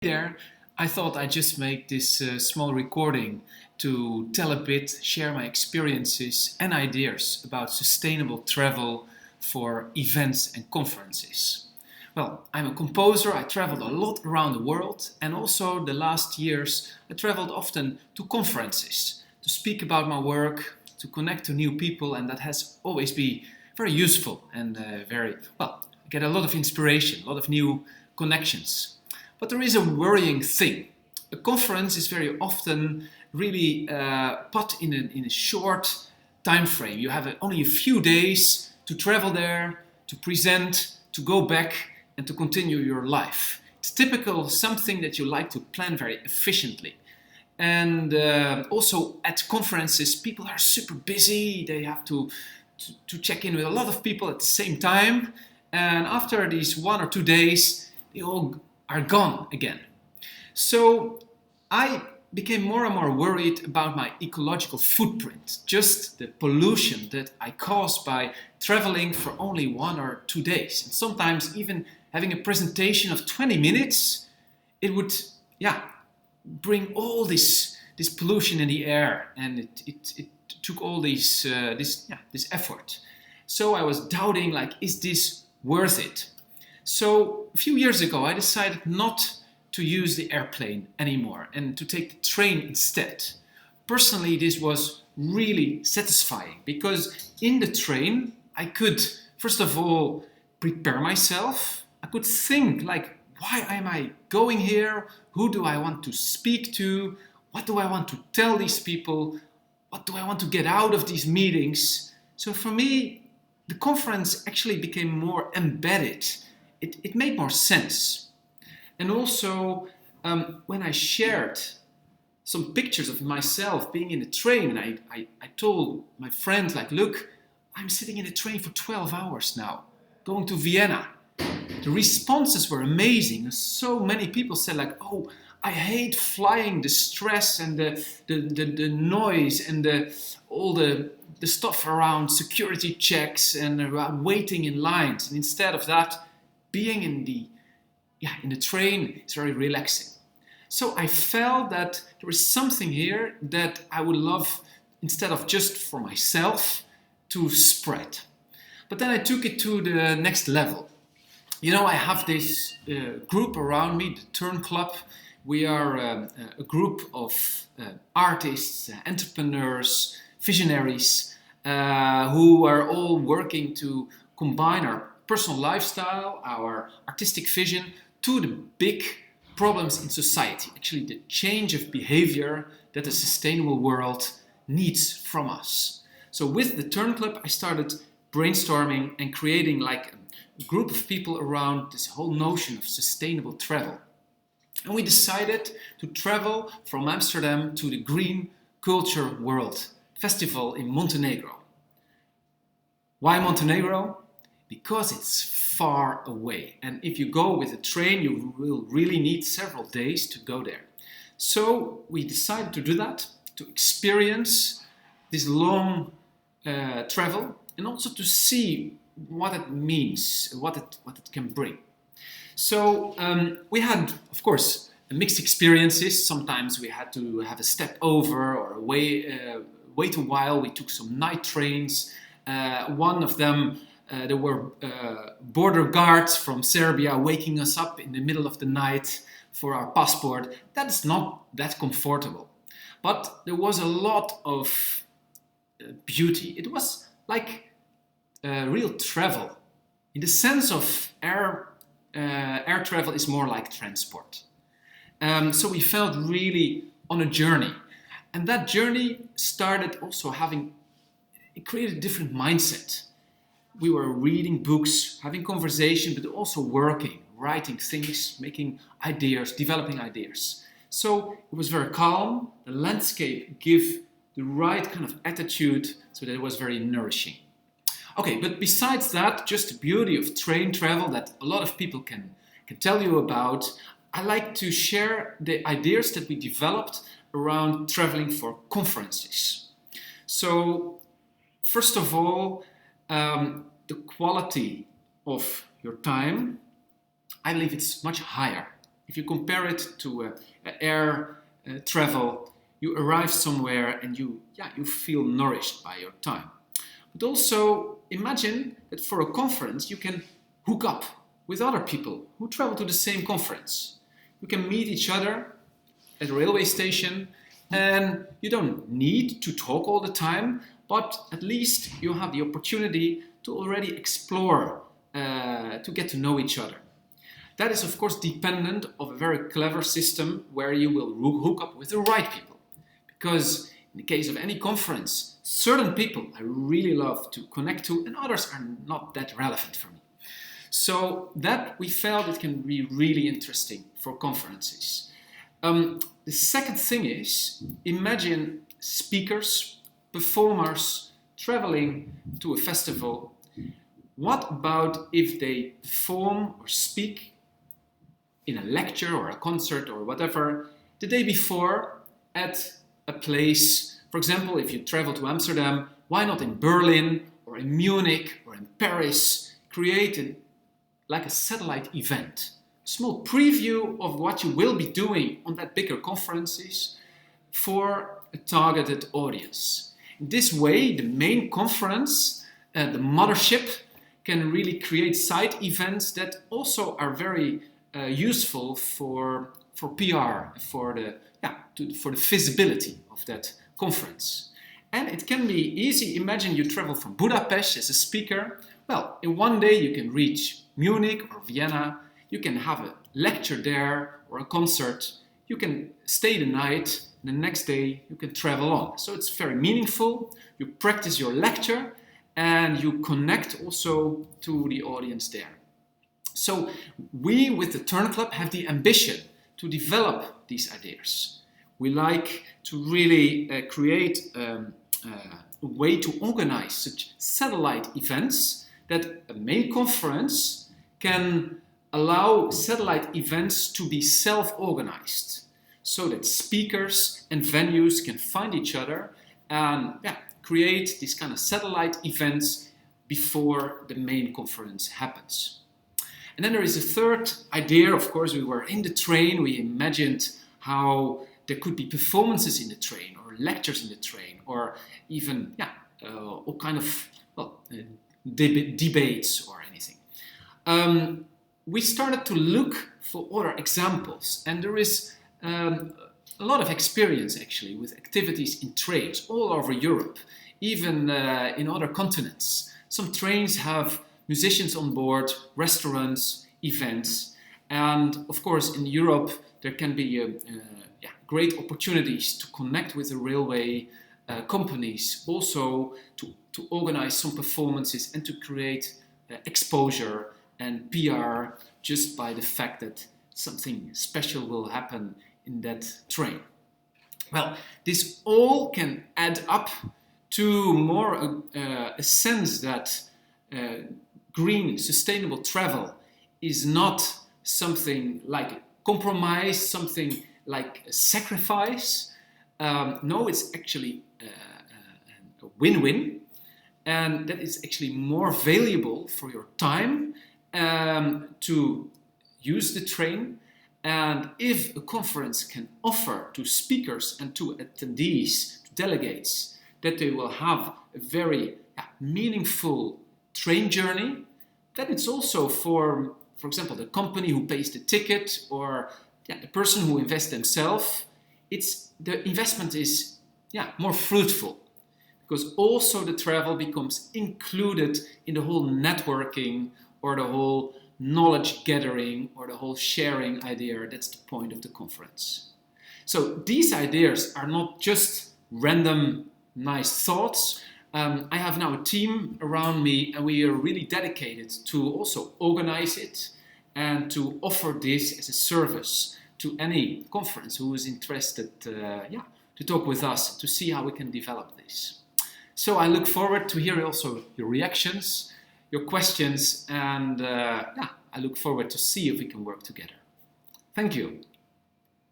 There, I thought I'd just make this small recording to tell a bit, share my experiences and ideas about sustainable travel for events and conferences. Well, I'm a composer, I traveled a lot around the world, and also the last years I traveled often to conferences to speak about my work, to connect to new people, and that has always been very useful and I get a lot of inspiration, a lot of new connections. But there is a worrying thing. A conference is very often really put in a short time frame. You have only a few days to travel there, to present, to go back and to continue your life. It's typical something that you like to plan very efficiently. And also at conferences, people are super busy. They have to check in with a lot of people at the same time. And after these 1 or 2 days, they all are gone again. So I became more and more worried about my ecological footprint, just the pollution that I cause by traveling for only 1 or 2 days. And sometimes even having a presentation of 20 minutes, it would bring all this pollution in the air, and it took all this effort. So I was doubting, like, is this worth it? So a few years ago, I decided not to use the airplane anymore and to take the train instead. Personally, this was really satisfying because in the train, I could, first of all, prepare myself. I could think, like, why am I going here? Who do I want to speak to? What do I want to tell these people? What do I want to get out of these meetings? So for me, the conference actually became more embedded. It made more sense. And also, when I shared some pictures of myself being in the train, and I told my friends, like, look, I'm sitting in a train for 12 hours now, going to Vienna. The responses were amazing. So many people said, like, oh, I hate flying, the stress and the noise and all the stuff around security checks and around waiting in lines. And instead of that, being in the train is very relaxing. So I felt that there is something here that I would love, instead of just for myself, to spread. But then I took it to the next level. You know, I have this group around me, the Turn Club. We are a group of artists, entrepreneurs, visionaries, who are all working to combine our personal lifestyle, our artistic vision, to the big problems in society. Actually, the change of behavior that a sustainable world needs from us. So with the Turn Club, I started brainstorming and creating like a group of people around this whole notion of sustainable travel. And we decided to travel from Amsterdam to the Green Culture World Festival in Montenegro. Why Montenegro? Because it's far away. And if you go with a train, you will really need several days to go there. So we decided to do that, to experience this long travel, and also to see what it means, what it can bring. So we had, of course, mixed experiences. Sometimes we had to have a step over or wait a while. We took some night trains. One of them, there were border guards from Serbia waking us up in the middle of the night for our passport. That's not that comfortable. But there was a lot of beauty. It was like real travel. In the sense of air travel is more like transport. So we felt really on a journey. And that journey started also it created a different mindset. We were reading books, having conversation, but also working, writing things, making ideas, developing ideas. So it was very calm. The landscape gave the right kind of attitude, so that it was very nourishing. Okay, but besides that, just the beauty of train travel that a lot of people can tell you about, I like to share the ideas that we developed around traveling for conferences. So, first of all, the quality of your time, I believe it's much higher If you compare it to air travel, you arrive somewhere and you feel nourished by your time. But also imagine that for a conference you can hook up with other people who travel to the same conference. You can meet each other at a railway station, and you don't need to talk all the time, but at least you have the opportunity to already explore, to get to know each other. That is of course dependent on a very clever system where you will hook up with the right people. Because in the case of any conference, certain people I really love to connect to and others are not that relevant for me. So that we felt it can be really interesting for conferences. The second thing is, imagine speakers, performers traveling to a festival. What about if they perform or speak in a lecture or a concert or whatever the day before at a place? For example, if you travel to Amsterdam, why not in Berlin or in Munich or in Paris, create like a satellite event, a small preview of what you will be doing on that bigger conferences for a targeted audience. In this way, the main conference, the mothership, can really create side events that also are very useful for PR, for the visibility of that conference. And it can be easy. Imagine you travel from Budapest as a speaker. Well, in one day you can reach Munich or Vienna. You can have a lecture there or a concert. You can stay the night, and the next day you can travel on. So it's very meaningful. You practice your lecture and you connect also to the audience there. So we with the Turn Club have the ambition to develop these ideas. We like to really create a way to organize such satellite events that a main conference can allow satellite events to be self-organized so that speakers and venues can find each other and create these kind of satellite events before the main conference happens. And then there is a third idea. Of course, we were in the train. We imagined how there could be performances in the train or lectures in the train or even all kind of debates or anything. We started to look for other examples, and there is a lot of experience actually with activities in trains all over Europe, even in other continents. Some trains have musicians on board, restaurants, events, and of course in Europe there can be great opportunities to connect with the railway companies, also to organize some performances and to create exposure and PR just by the fact that something special will happen in that train. Well, this all can add up to more a sense that green, sustainable travel is not something like a compromise, something like a sacrifice. No, it's actually a win-win, and that is actually more valuable for your time to use the train. And if a conference can offer to speakers and to attendees, to delegates, that they will have a very meaningful train journey, then it's also for example, the company who pays the ticket or the person who invests themselves, the investment is more fruitful, because also the travel becomes included in the whole networking or the whole knowledge gathering or the whole sharing idea. That's the point of the conference. So these ideas are not just random nice thoughts. I have now a team around me, and we are really dedicated to also organize it and to offer this as a service to any conference who is interested to talk with us to see how we can develop this. So I look forward to hear also your reactions, your questions, and I look forward to see if we can work together. Thank you.